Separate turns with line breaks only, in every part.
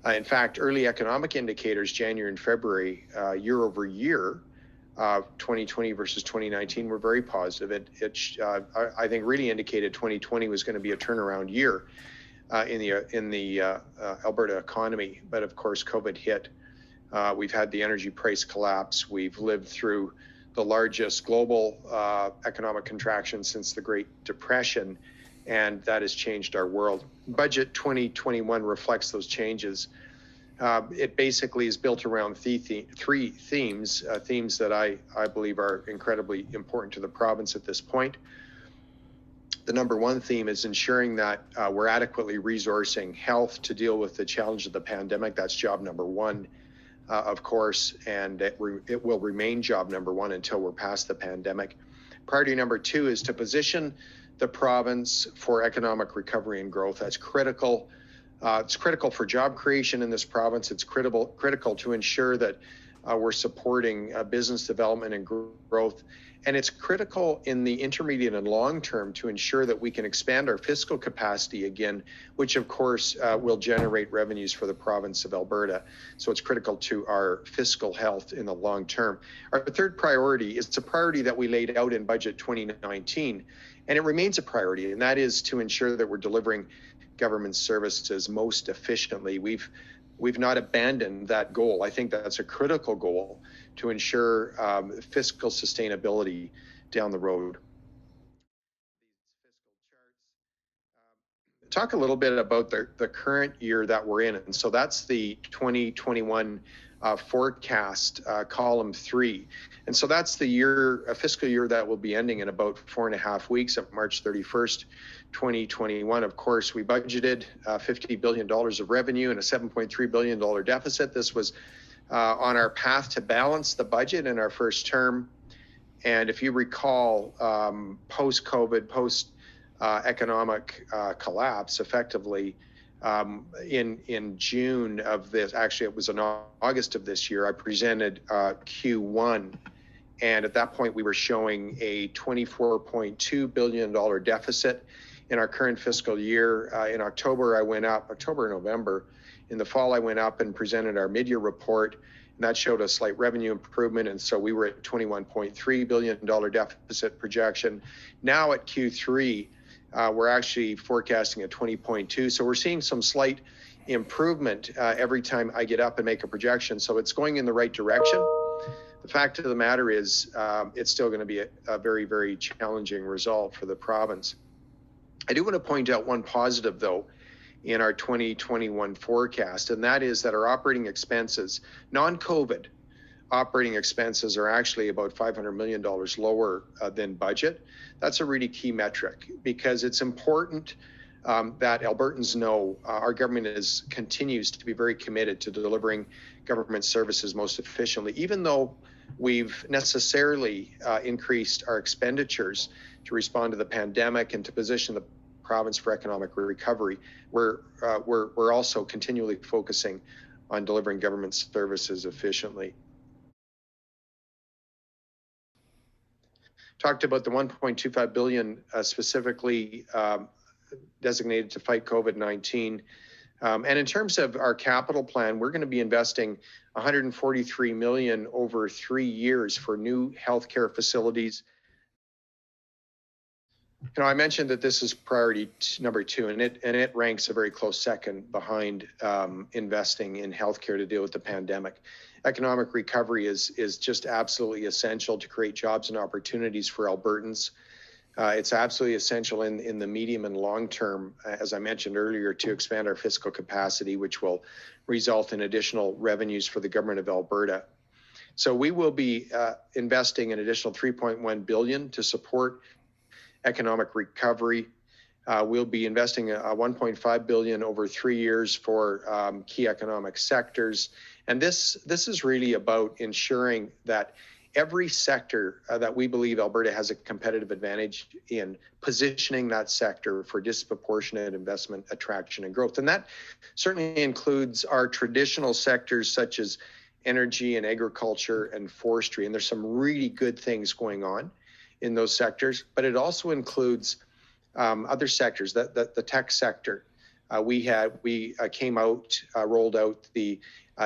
In fact, early economic indicators, January and February, year over year, 2020 versus 2019 were very positive. I think really indicated 2020 was going to be a turnaround year in the Alberta economy. But of course, COVID hit. We've had the energy price collapse. We've lived through the largest global economic contraction since the Great Depression, and that has changed our world. Budget 2021 reflects those changes. It basically is built around three themes, themes that I believe are incredibly important to the province at this point. The number one theme is ensuring that we're adequately resourcing health to deal with the challenge of the pandemic. That's job number one, of course, and it will remain job number one until we're past the pandemic. Priority number two is to position the province for economic recovery and growth. That's critical. It's critical for job creation in this province. It's critical to ensure that we're supporting business development and growth. And it's critical in the intermediate and long term to ensure that we can expand our fiscal capacity again, which of course will generate revenues for the province of Alberta. So it's critical to our fiscal health in the long term. Our third priority is a priority that we laid out in Budget 2019, and it remains a priority, and that is to ensure that we're delivering government services most efficiently. We've not abandoned that goal. I think that's a critical goal to ensure fiscal sustainability down the road. Talk a little bit about the current year that we're in. And so that's the 2021 forecast, column 3. And so that's the year, a fiscal year that will be ending in about 4.5 weeks at March 31st, 2021. Of course, we budgeted $50 billion of revenue and a $7.3 billion deficit. This was on our path to balance the budget in our first term. And if you recall, post-COVID, post-economic collapse, effectively, in June of this, actually it was in August of this year, I presented Q1. And at that point, we were showing a $24.2 billion deficit in our current fiscal year. In October, November. In the fall, I went up and presented our mid-year report, and that showed a slight revenue improvement. And so we were at $21.3 billion deficit projection. Now at Q3, we're actually forecasting a 20.2. So we're seeing some slight improvement every time I get up and make a projection. So it's going in the right direction. The fact of the matter is it's still going to be a very, very challenging result for the province. I do want to point out one positive, though, in our 2021 forecast, and that is that our operating expenses, non-COVID operating expenses, are actually about $500 million lower than budget. That's a really key metric because it's important that Albertans know our government continues to be very committed to delivering government services most efficiently, even though we've necessarily increased our expenditures to respond to the pandemic and to position the province for economic recovery. We're also continually focusing on delivering government services efficiently. Talked about the $1.25 billion specifically designated to fight COVID-19. And in terms of our capital plan, we're going to be investing $143 million over 3 years for new healthcare facilities. You know, I mentioned that this is priority number 2, and it ranks a very close second behind investing in healthcare to deal with the pandemic. Economic recovery is just absolutely essential to create jobs and opportunities for Albertans. It's absolutely essential in the medium and long term, as I mentioned earlier, to expand our fiscal capacity, which will result in additional revenues for the government of Alberta. So we will be investing an additional $3.1 billion to support economic recovery. We'll be investing $1.5 billion over 3 years for key economic sectors. And this is really about ensuring that every sector that we believe Alberta has a competitive advantage in, positioning that sector for disproportionate investment, attraction, and growth. And that certainly includes our traditional sectors such as energy and agriculture and forestry. And there's some really good things going on in those sectors, but it also includes other sectors, the tech sector, We came out, rolled out the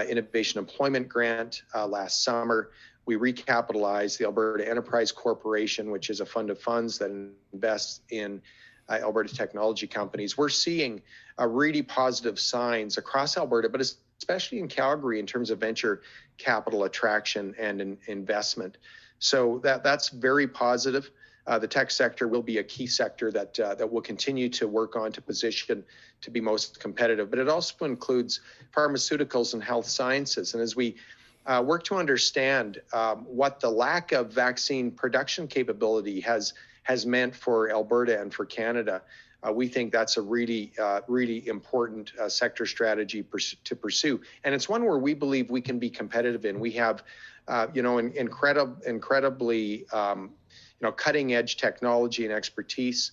Innovation Employment Grant last summer. We recapitalized the Alberta Enterprise Corporation, which is a fund of funds that invests in Alberta technology companies. We're seeing really positive signs across Alberta, but especially in Calgary in terms of venture capital attraction and investment. So that's very positive. The tech sector will be a key sector that we'll continue to work on to position to be most competitive. But it also includes pharmaceuticals and health sciences. And as we work to understand what the lack of vaccine production capability has meant for Alberta and for Canada, we think that's a really important sector strategy to pursue. And it's one where we believe we can be competitive in. We have, incredibly cutting edge technology and expertise.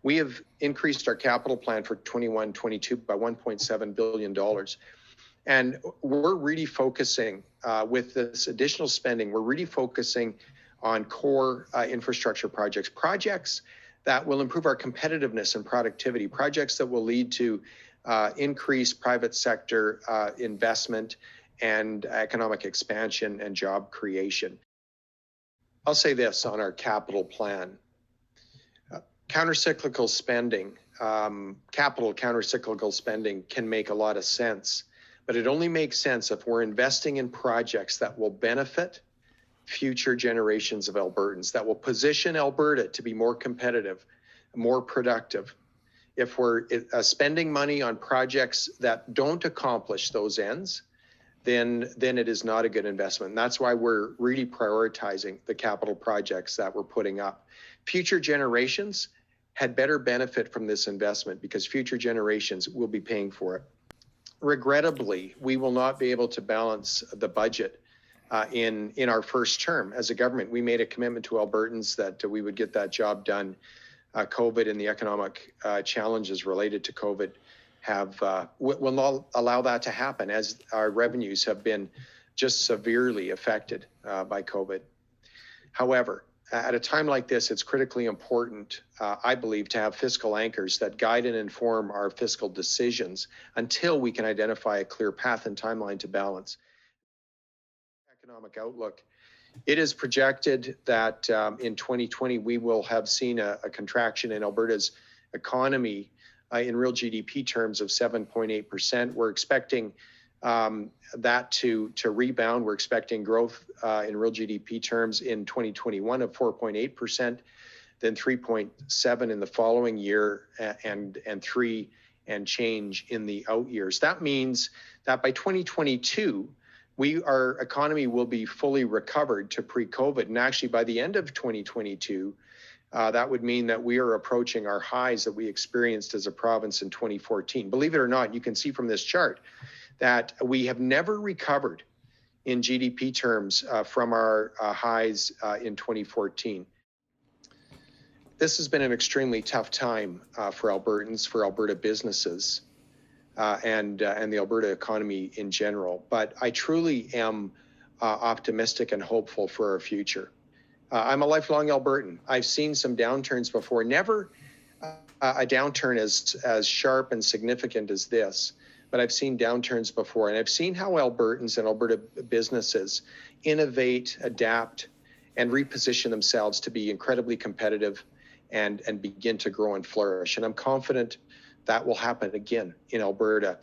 We have increased our capital plan for 21-22 by $1.7 billion. And we're really focusing with this additional spending, we're really focusing on core infrastructure projects that will improve our competitiveness and productivity, projects that will lead to increased private sector investment and economic expansion and job creation. I'll say this on our capital plan. Countercyclical spending, capital countercyclical spending can make a lot of sense, but it only makes sense if we're investing in projects that will benefit future generations of Albertans, that will position Alberta to be more competitive, more productive. If we're spending money on projects that don't accomplish those ends, then it is not a good investment. And that's why we're really prioritizing the capital projects that we're putting up. Future generations had better benefit from this investment because future generations will be paying for it. Regrettably, we will not be able to balance the budget in our first term as a government. We made a commitment to Albertans that we would get that job done. COVID and the economic challenges related to COVID will not allow that to happen, as our revenues have been just severely affected by COVID. However, at a time like this, it's critically important, I believe, to have fiscal anchors that guide and inform our fiscal decisions until we can identify a clear path and timeline to balance. Economic outlook. It is projected that in 2020, we will have seen a contraction in Alberta's economy in real GDP terms of 7.8%. We're expecting that to rebound. We're expecting growth in real GDP terms in 2021 of 4.8%, then 3.7% in the following year, and 3 and change in the out years. That means that by 2022, our economy will be fully recovered to pre-COVID. And actually, by the end of 2022, that would mean that we are approaching our highs that we experienced as a province in 2014. Believe it or not, you can see from this chart that we have never recovered in GDP terms from our highs in 2014. This has been an extremely tough time for Albertans, for Alberta businesses, and the Alberta economy in general. But I truly am optimistic and hopeful for our future. I'm a lifelong Albertan. I've seen some downturns before, never a downturn as sharp and significant as this, but I've seen downturns before, and I've seen how Albertans and Alberta businesses innovate, adapt, and reposition themselves to be incredibly competitive and begin to grow and flourish. And I'm confident that will happen again in Alberta.